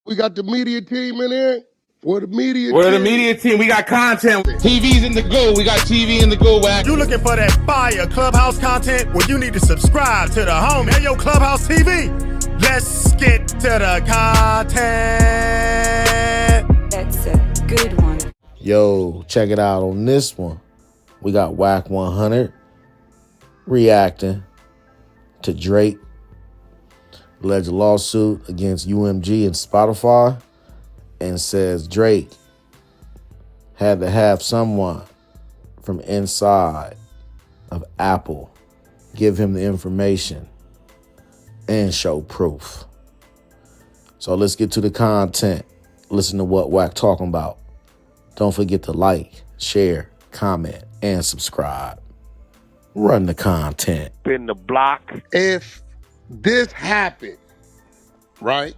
We got the media team in here. We're the media We're the team. media team. We got content. TV's in the go. We got TV in the go, Wack. You looking for that fire Clubhouse content? Well, you need to subscribe to the home. Hey, yo, Clubhouse TV. Let's get to the content. That's a good one. Yo, check it out on this one. We got Wack 100 reacting to Drake alleged lawsuit against UMG and Spotify, and says Drake had to have someone from inside of Apple give him the information and show proof. So let's get to the content. Listen to what Wack talking about. Don't forget to like, share, comment, and subscribe. Run the content. In the block. If this happened, right?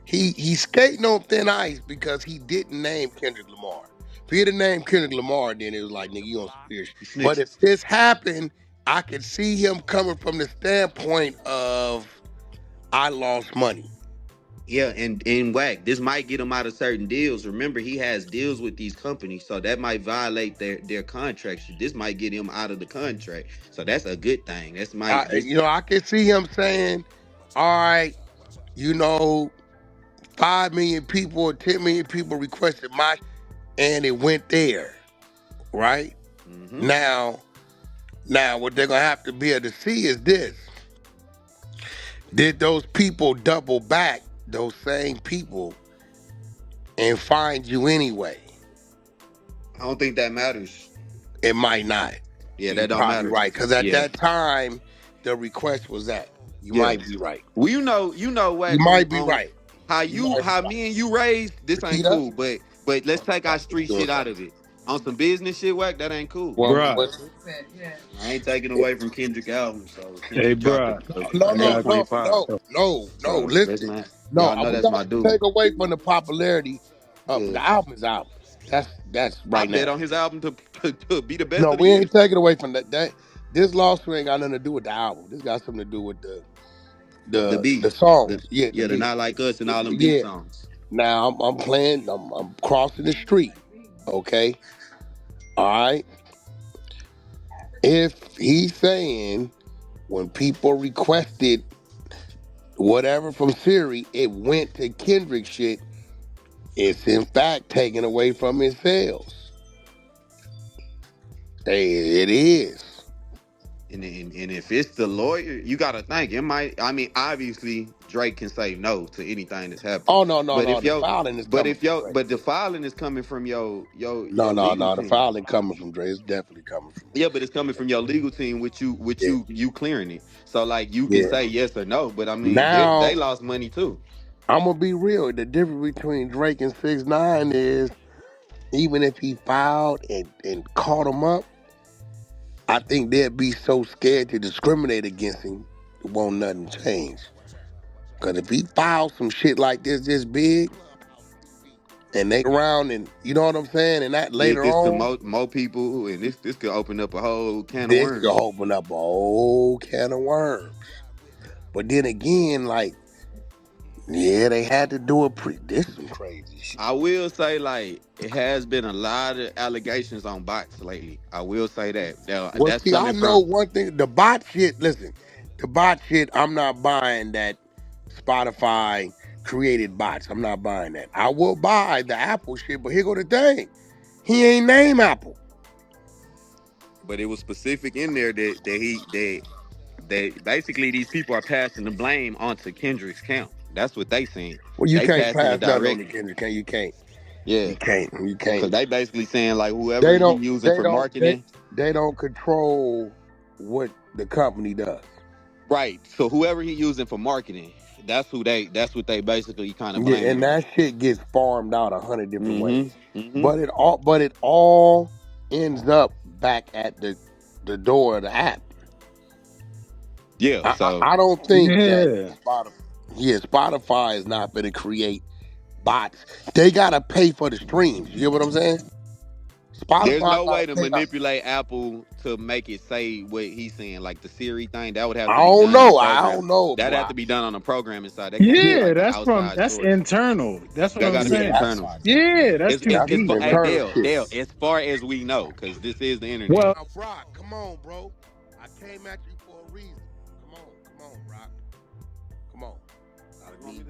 He's skating on thin ice because he didn't name Kendrick Lamar. If he had named Kendrick Lamar, then it was like, nigga, you on some. But if this happened, I could see him coming from the standpoint of, I lost money. Yeah, and Wack, this might get him out of certain deals. Remember, he has deals with these companies, so that might violate their contracts. This might get him out of the contract, so that's a good thing. That's I can see him saying, all right, 5 million people or 10 million people requested and it went there, right? Mm-hmm. Now what they're gonna have to be able to see is this. Did those people double back, those same people, and find you anyway? I don't think that matters. It might not. Yeah, that don't matter. Right, because at that time, the request was that. You might be right. Well, you know, Wack. You might be right. How me and you raised, this ain't cool. But let's take our street shit out of it. On some business shit, Wack, that ain't cool. Well, I ain't taking away from Kendrick album, so hey, bro. No. Listen, that's my dude. Take away from the popularity of the album is album. That's right now. I bet on his album to be the best. No, we ain't taking away from that. This lawsuit ain't got nothing to do with the album. This got something to do with the beat, the songs. The Not Like Us and all them beat songs. Now I'm playing. I'm crossing the street. Okay. All right. If he's saying when people requested whatever from Siri, it went to Kendrick shit, it's in fact taken away from his sales. It is. And if it's the lawyer, you gotta think it might. I mean, obviously Drake can say no to anything that's happening. Oh no! The filing is but the filing is coming from your No, the filing coming from Drake. It's definitely coming from. Yeah, but it's coming from your legal team, you clearing it. So like you can say yes or no, but I mean now, they lost money too. I'm gonna be real. The difference between Drake and 6ix9ine is, even if he filed and caught him up, I think they'd be so scared to discriminate against him, it won't nothing change. Because if he files some shit like this big, and they around, and you know what I'm saying, and that later on, to more people, and this could open up a whole can of worms. This could open up a whole can of worms. But then again, like, yeah, they had to do this is some crazy shit. I will say, like, it has been a lot of allegations on bots lately. I will say that. Well, see, I know one thing. The bot shit, listen, I'm not buying that Spotify created bots. I'm not buying that. I will buy the Apple shit, but here go the thing. He ain't name Apple. But it was specific in there that they basically, these people are passing the blame onto Kendrick's account. That's what they saying. Well, you can't pass that on to Kendrick. You can't. Yeah. You can't. Because they basically saying, like, whoever you're using for marketing. They don't control what the company does. Right. So whoever he's using for marketing, that's what they basically kind of blame. Yeah, and that shit gets farmed out 100 different ways. Mm-hmm. But it all ends up back at the door of the app. Yeah. I don't think that Spotify is not going to create bots. They got to pay for the streams. You get what I'm saying? There's Spotify no got way to to take out. manipulate Apple to make it say what he's saying, like the Siri thing. That would have I to be don't done in know. I program. don't know, That'd have to Brock. be done on the programming side. That can't be Yeah, Yeah, like an outside that's source. internal. That's what That I'm got to be yeah, saying. that's internal. Yeah, that's It's too it's that's it's some deep, for hey bro. internal Dale, shit. as far as we know, because this is the internet. Well, Now, Brock, come on, bro. I came at you for a reason. Come on, Brock. Come on. I mean,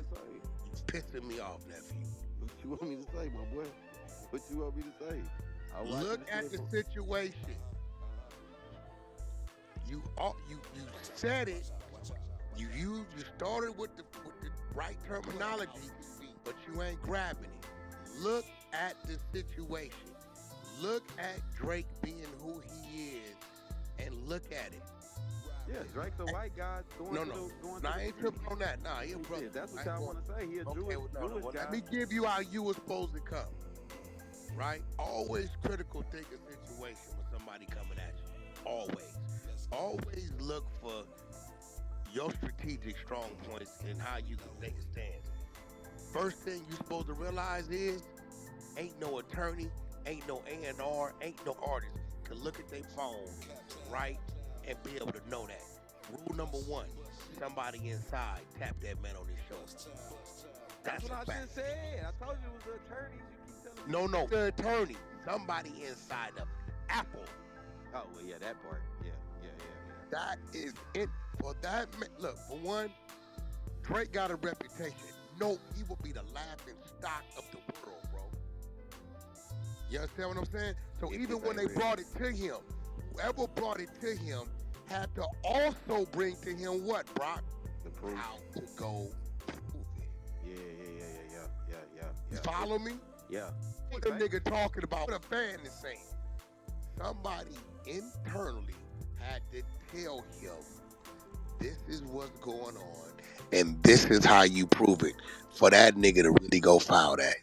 you pissing me off, nephew. What you want me to say, my boy? What you want me to say? Look at the situation. You said it. You started with the right terminology, but you ain't grabbing it. Look at the situation. Look at Drake being who he is, and look at it. Yeah, Drake's a white guy going No, to no. going Nah, to I ain't tripping on that. Nah, he a brother. Yeah, that's what I ain't y'all going- want to say. He a Okay, Jewish, well, no, Jewish well, guy. let me give you how you were supposed to come, right? Always critical think a situation when somebody coming at you. Always. Always look for your strategic strong points and how you can take a stand. First thing you're supposed to realize is ain't no attorney, ain't no A&R, ain't no artist can look at their phone, right, and be able to know that. Rule number one, somebody inside tap that man on his shoulder. That's That's what a I fact. just said. I told you it was the attorneys. You keep telling me. No, the attorney, somebody inside of Apple. Oh, well, yeah, that part. Yeah. That is it. For that, look, for one, Drake got a reputation. No, he will be the laughing stock of the world, bro. You understand what I'm saying? So If even this when ain't they real. brought it to him, whoever brought it to him had to also bring to him what, Brock? The proof. How to go prove it. Yeah. You follow me? Yeah. What the nigga talking about? What a fan is saying. Somebody internally had to tell him this is what's going on and this is how you prove it for that nigga to really go file that.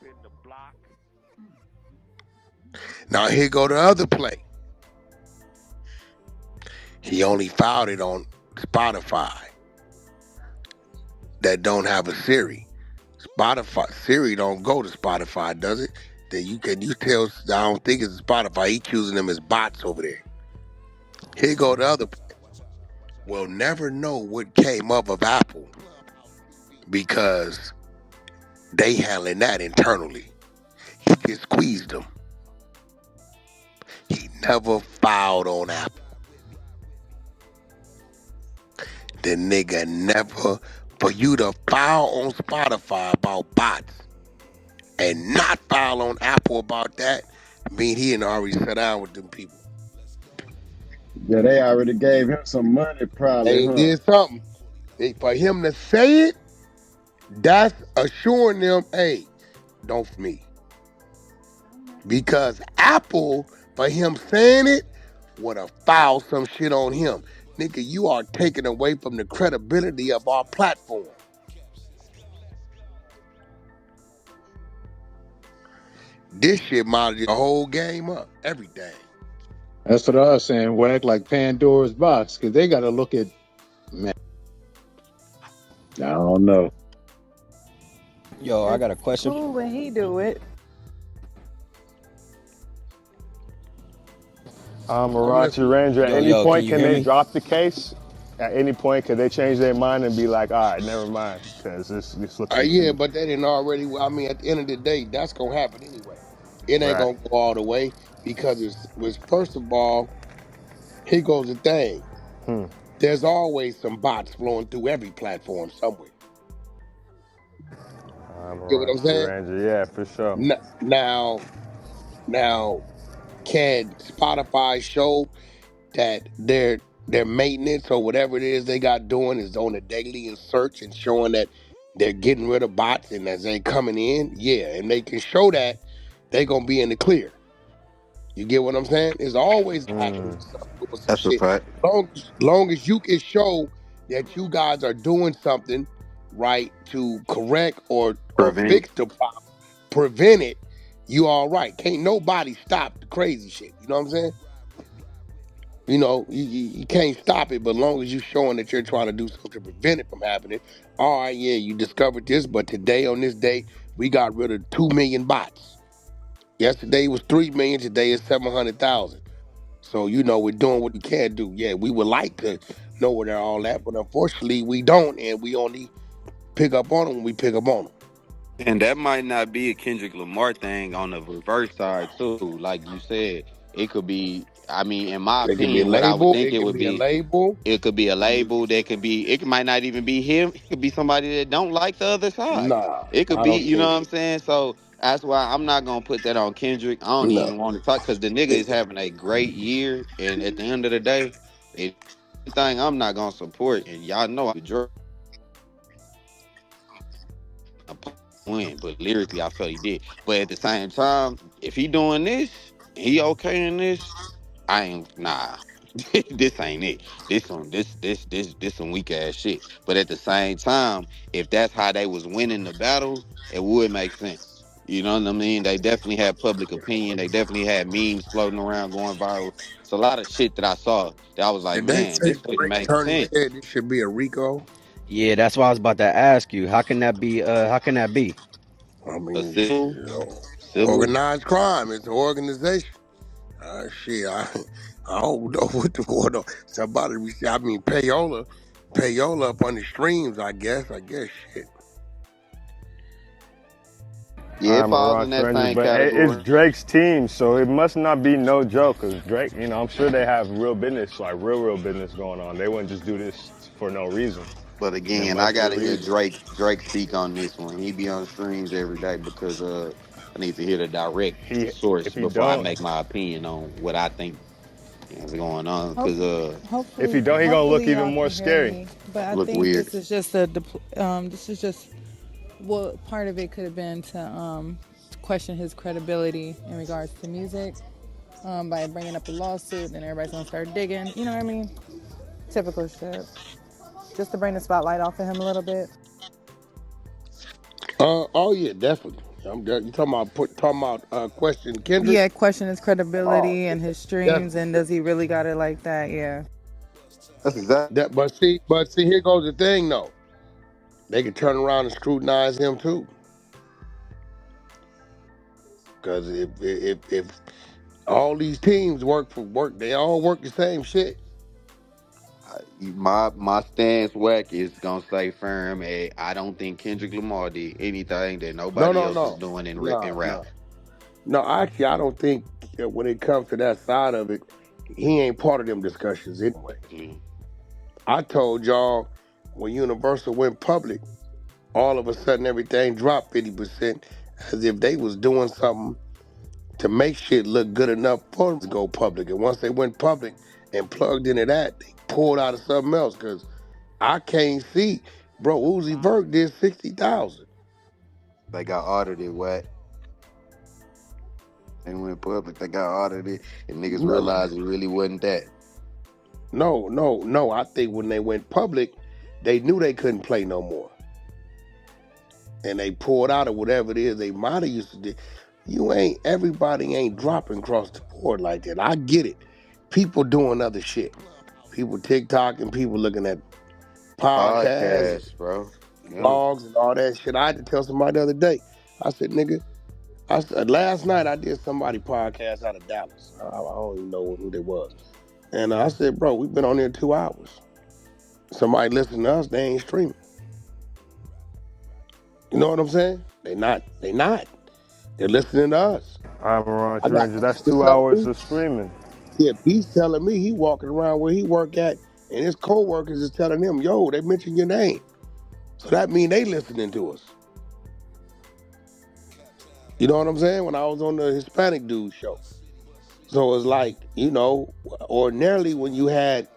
In the block. Now here go the other play. He only filed it on Spotify that don't have a Siri. Siri don't go to Spotify, does it? Then you tell I don't think it's Spotify. He choosing them as bots over there. Here go the other. We'll never know what came up of Apple because they handling that internally. He just squeezed them. He never filed on Apple. The nigga never, for you to file on Spotify about bots and not file on Apple about that, mean he had already sat down with them people. Yeah, they already gave him some money, probably, They huh? did something. For him to say it, that's assuring them, hey, don't for me. Because Apple, for him saying it, would have filed some shit on him. Nigga, you are taking away from the credibility of our platform. This shit modeled the whole game up. Everything. that's what I was saying. Whack like Pandora's box, because they got to look at, man. I don't know. Yo, I got a It's question. cool when he do it. I'm Marachi listening. Ranger, at any Yo, can point you can hear they me? drop the case? At any point, could they change their mind and be like, all right, never mind, because this looking Yeah, too... but they didn't already. I mean, at the end of the day, that's gonna happen anyway. It ain't Right. gonna go all the way because it was first of all, here goes the thing. There's always some bots flowing through every platform somewhere. You get what I'm Marachi saying? Ranger, yeah, for sure. Now, now, can Spotify show that their maintenance or whatever it is they got doing is on a daily and search and showing that they're getting rid of bots and as they coming in, yeah, and they can show that they gonna be in the clear. You get what I'm saying? It's always happening with doing some That's a shit. fact. Long as you can show that you guys are doing something right to correct or Prevent it. fix the problem, prevent it, you all right. Can't nobody stop the crazy shit. You know what I'm saying? You know, you can't stop it, but long as you're showing that you're trying to do something to prevent it from happening. All right, yeah, you discovered this, but today on this day, we got rid of 2 million bots. Yesterday was 3 million. Today is 700,000. So we're doing what we can do. Yeah, we would like to know where they're all at, but unfortunately we don't, and we only pick up on them when we pick up on them. And that might not be a Kendrick Lamar thing on the reverse side too. Like you said, it could be. I mean, in my It can be a opinion, what I would label. think It it can would be a be, label. it could be a label. That could be. It might not even be him. It could be somebody that don't like the other side. Nah, It could I be. don't You know think what I'm saying? So that's why I'm not gonna put that on Kendrick. I don't no. even want to talk because the nigga is having a great year, and at the end of the day, it thing I'm not gonna support. And y'all know I a win, but lyrically I felt he did. But at the same time, if he doing this, he okay in this, I ain't nah. This ain't it. This some weak ass shit. But at the same time, if that's how they was winning the battle, it would make sense. You know what I mean? They definitely had public opinion. They definitely had memes floating around going viral. It's a lot of shit that I saw that I was like, Did they man, say this shit Drake makes Attorney sense. said this should be a RICO? Yeah, that's why I was about to ask you. How can that be? How can that be? I A mean, civil, civil. organized crime. It's an organization. Shit, I don't know what the going on. Somebody, I mean, payola up on the streams. I guess shit. Yeah, it I'm falls around in that strangers, same but it's category. Drake's team, so it must not be no joke. Cause Drake, I'm sure they have real business, like real business going on. They wouldn't just do this for no reason. But There again, I must be a gotta hear reason. Drake speak on this one. He be on streams every day because I need to hear the direct He, source if he before I don't, make my opinion on what I think is going on. Hope, Cause if he hopefully, don't, he gonna look hopefully y'all even more can hear scary. me. But I look think weird. this is just this is just well, part of it could have been to question his credibility in regards to music by bringing up the lawsuit, and everybody's gonna start digging. You know what I mean? Typical shit. Just to bring the spotlight off of him a little bit. Oh yeah, definitely. You talking about question Kendrick? Yeah, question his Oh credibility yeah, and his streams, definitely. and does he really got it like that? Yeah. That's exactly. But see, here goes the thing though. They could turn around and scrutinize him too, because if all these teams work, they all work the same shit. My stance, Wack, is gonna stay firm. I don't think Kendrick Lamar did anything that No, nobody no, else is no, doing in no, rap. no, no. Actually, I don't think that when it comes to that side of it, he ain't part of them discussions anyway. Mm. I told y'all when Universal went public, all of a sudden everything dropped 50%, as if they was doing something to make shit look good enough for them to go public. And once they went public and plugged into that, they pulled out of something else. Cause I can't see, bro. Uzi Vert did 60,000. They got audited, Wack. They went public. They got audited, and niggas No, realized it really wasn't that. no. I think when they went public, they knew they couldn't play no more, and they pulled out of whatever it is they might have used to do. Everybody ain't dropping across the board like that. I get it. People doing other shit. People TikTok and people looking at podcasts and Podcast, bro. Yeah. blogs and all that shit. I had to tell somebody the other day. I said, nigga, I said last night I did somebody podcast out of Dallas. I don't even know who they was. And I said, bro, we've been on there 2 hours. Somebody listening to us, they ain't streaming. You know what I'm saying? They not. They're listening to us. I'm around I got strangers. That's customers 2 hours telling me, of streaming. yeah, he's telling me he walking around where he work at, and his co-workers is telling him, yo, they mentioned your name. So that mean they listening to us. You know what I'm saying? When I was on the Hispanic dude show. So it's like, ordinarily when you had,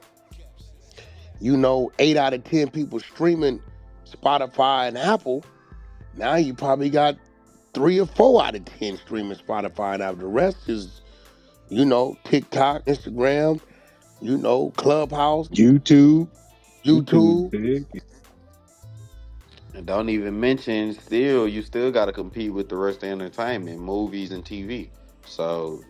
8 out of 10 people streaming Spotify and Apple, now you probably got 3 or 4 out of 10 streaming Spotify and Apple. The rest is, TikTok, Instagram, Clubhouse, YouTube. YouTube is YouTube. big. And don't even mention you still got to compete with the rest of entertainment, movies and TV. So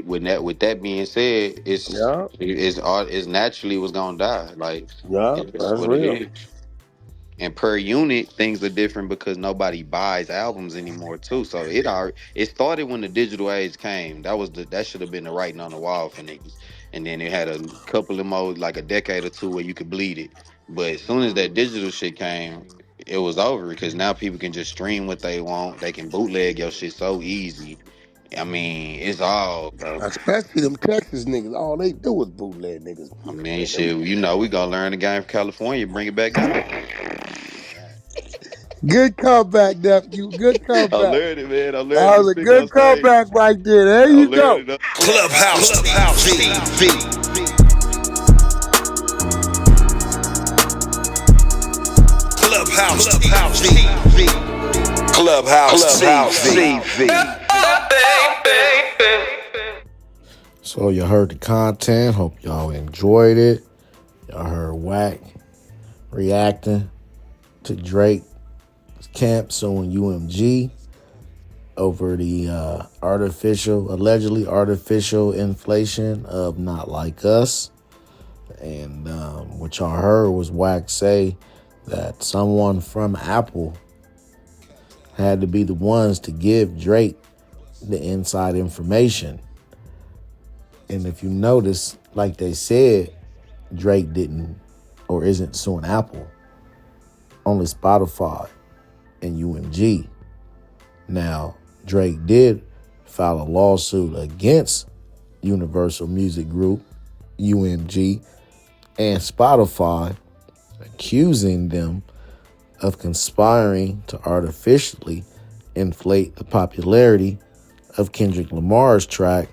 with that being said, Yeah, it's naturally was gonna die. Like yeah, it's that's what it real. is. And per unit, things are different because nobody buys albums anymore too. So it started when the digital age came. That should have been the writing on the wall for niggas. And then it had a couple of more, like a decade or two, where you could bleed it. But as soon as that digital shit came, it was over because now people can just stream what they want. They can bootleg your shit so easy. I mean, it's all, bro. Especially them Texas niggas. All they do is bootleg niggas. I mean, Man, them shit, we gonna learn the game from California, bring it back down. good comeback, nephew. Good I'm comeback. learning, man. I'm That learning to was a spit on good stage. comeback right there. There you I'm go. learning. Clubhouse TV. Clubhouse TV. Clubhouse TV. So you heard the content. Hope y'all enjoyed it. Y'all heard Wack reacting to Drake camp suing UMG over the allegedly artificial inflation of Not Like Us. And what y'all heard was Wack say that someone from Apple had to be the ones to give Drake the inside information. And if you notice, like they said, Drake didn't or isn't suing Apple, only Spotify and UMG. Now, Drake did file a lawsuit against Universal Music Group, UMG, and Spotify, accusing them of conspiring to artificially inflate the popularity of Kendrick Lamar's track,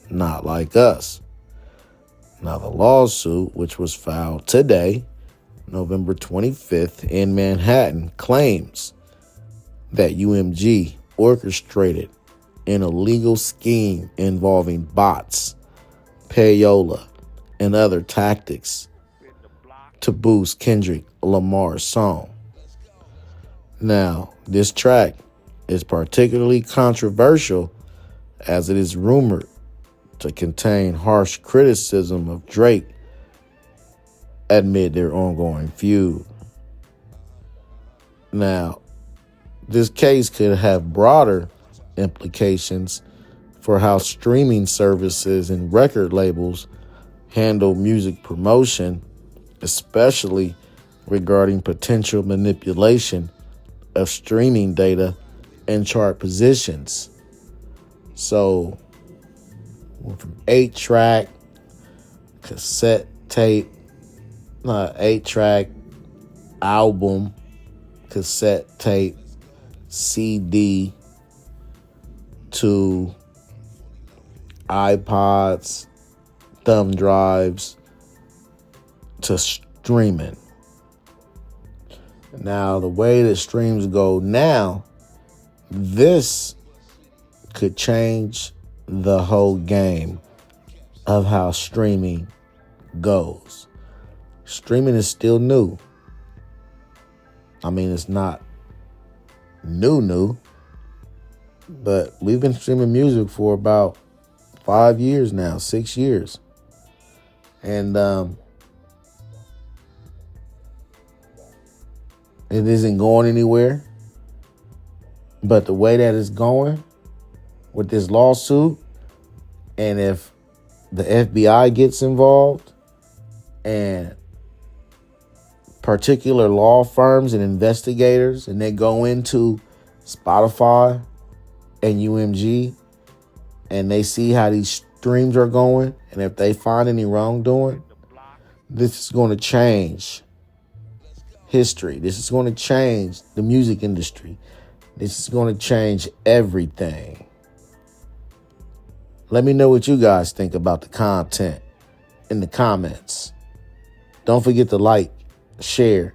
Not Like Us. Now, the lawsuit, which was filed today, November 25th, in Manhattan, claims that UMG orchestrated an illegal scheme involving bots, payola, and other tactics to boost Kendrick Lamar's song. Now, this track is particularly controversial as it is rumored to contain harsh criticism of Drake amid their ongoing feud. Now, this case could have broader implications for how streaming services and record labels handle music promotion, especially regarding potential manipulation of streaming data and chart positions. So, from 8-track, cassette tape, 8-track, album, cassette tape, CD, to iPods, thumb drives, to streaming. Now, the way that streams go now, this could change the whole game of how streaming goes. Streaming is still new. I mean, it's not new, but we've been streaming music for about 5 years now, 6 years. And it isn't going anywhere. But the way that it's going with this lawsuit, and if the FBI gets involved and particular law firms and investigators, and they go into Spotify and UMG and they see how these streams are going, and if they find any wrongdoing, this is going to change history. This is going to change the music industry. This is going to change everything. Let me know what you guys think about the content in the comments. Don't forget to like, share,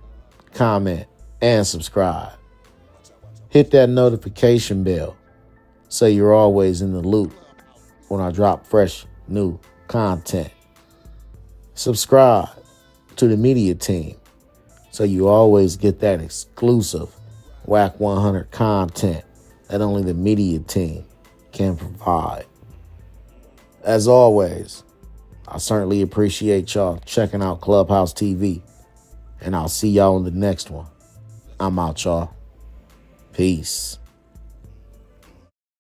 comment, and subscribe. Hit that notification bell so you're always in the loop when I drop fresh new content. Subscribe to the media team so you always get that exclusive Wack 100 content that only the media team can provide. As always, I certainly appreciate y'all checking out Clubhouse TV, and I'll see y'all in the next one. I'm out, y'all. Peace.